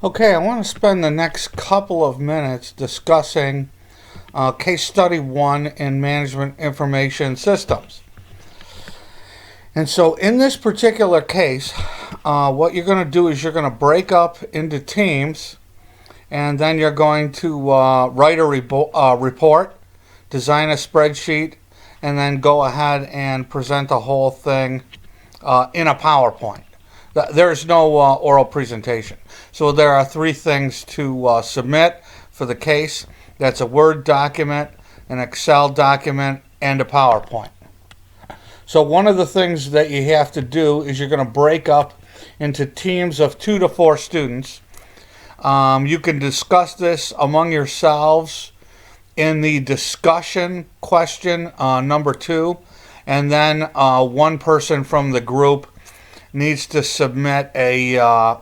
Okay, I want to spend the next couple of minutes discussing case study 1 in management information systems. And so in this particular case, what you're going to do is you're going to break up into teams, and then you're going to write a report, design a spreadsheet, and then go ahead and present the whole thing in a PowerPoint. There's no oral presentation. So there are 3 things to submit for the case. That's a Word document, an Excel document, and a PowerPoint. So one of the things that you have to do is you're going to break up into teams of 2 to 4 students. You can discuss this among yourselves in the discussion question number 2, and then one person from the group needs to submit a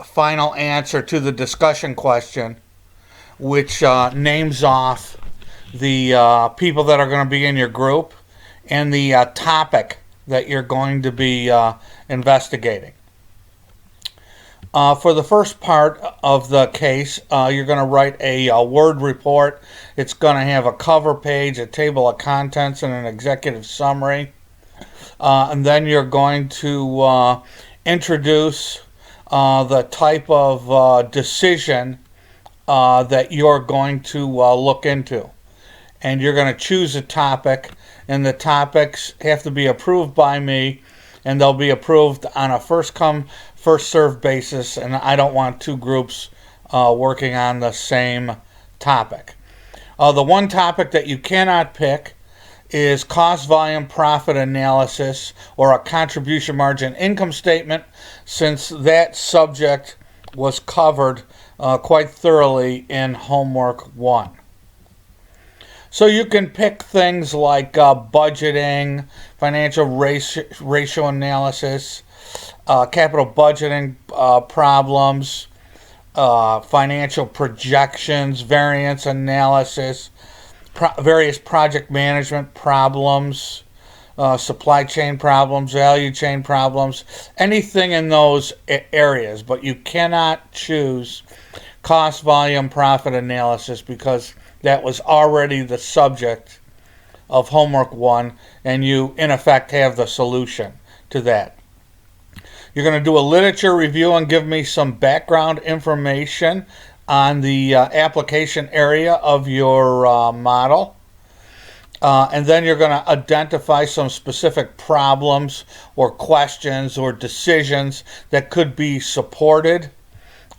final answer to the discussion question, which names off the people that are going to be in your group and the topic that you're going to be investigating. For the first part of the case, you're going to write a Word report. It's going to have a cover page, a table of contents, and an executive summary. And then you're going to introduce the type of decision that you're going to look into. And you're going to choose a topic, and the topics have to be approved by me, and they'll be approved on a first-come, first-served basis, and I don't want 2 groups working on the same topic. The one topic that you cannot pick is cost volume profit analysis or a contribution margin income statement, since that subject was covered quite thoroughly in homework 1. So you can pick things like budgeting, financial ratio analysis, capital budgeting problems, financial projections, variance analysis, various project management problems, supply chain problems, value chain problems, anything in those areas. But you cannot choose cost volume profit analysis because that was already the subject of homework 1, and you in effect have the solution to that. You're going to do a literature review and give me some background information on the application area of your model. And then you're going to identify some specific problems or questions or decisions that could be supported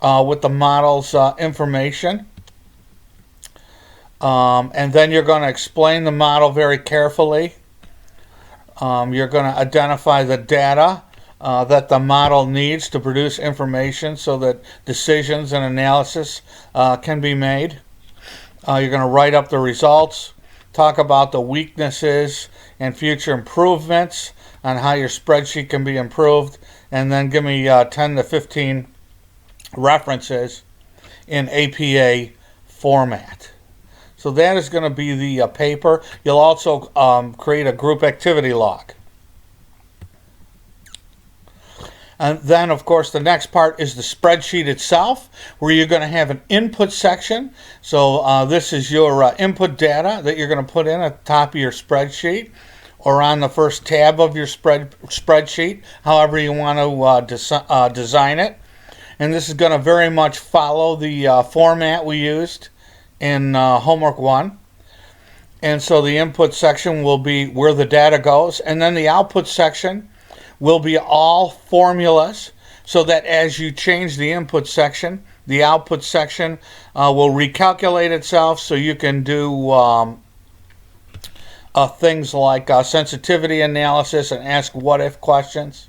with the model's information. And then you're going to explain the model very carefully. You're going to identify the data that the model needs to produce information so that decisions and analysis can be made. You're going to write up the results, talk about the weaknesses and future improvements on how your spreadsheet can be improved, and then give me 10 to 15 references in APA format. So that is going to be the paper. You'll also create a group activity log. And then, of course, the next part is the spreadsheet itself, where you're going to have an input section. So this is your input data that you're going to put in at the top of your spreadsheet or on the first tab of your spreadsheet, however you want to design it. And this is going to very much follow the format we used in homework 1. And so the input section will be where the data goes, and then the output section will be all formulas, so that as you change the input section, the output section will recalculate itself, so you can do things like sensitivity analysis and ask what-if questions.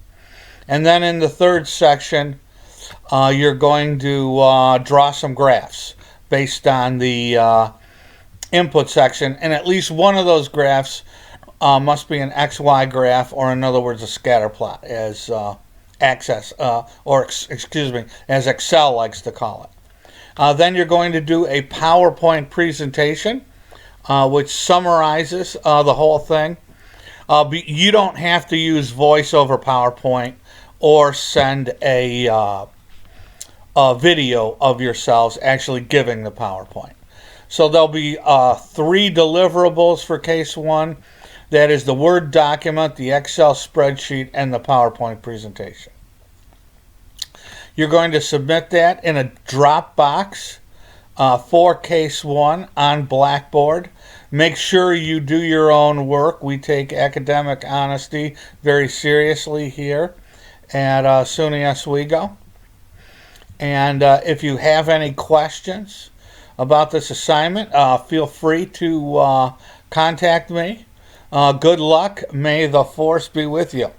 And then in the third section, you're going to draw some graphs based on the input section, and at least one of those graphs must be an XY graph, or in other words, a scatter plot, as as Excel likes to call it. Then you're going to do a PowerPoint presentation, which summarizes the whole thing. You don't have to use voice over PowerPoint or send a video of yourselves actually giving the PowerPoint. So there'll be 3 deliverables for case 1. That is the Word document, the Excel spreadsheet, and the PowerPoint presentation. You're going to submit that in a Dropbox for case 1 on Blackboard. Make sure you do your own work. We take academic honesty very seriously here at SUNY Oswego. And if you have any questions about this assignment, feel free to contact me. Good luck. May the force be with you.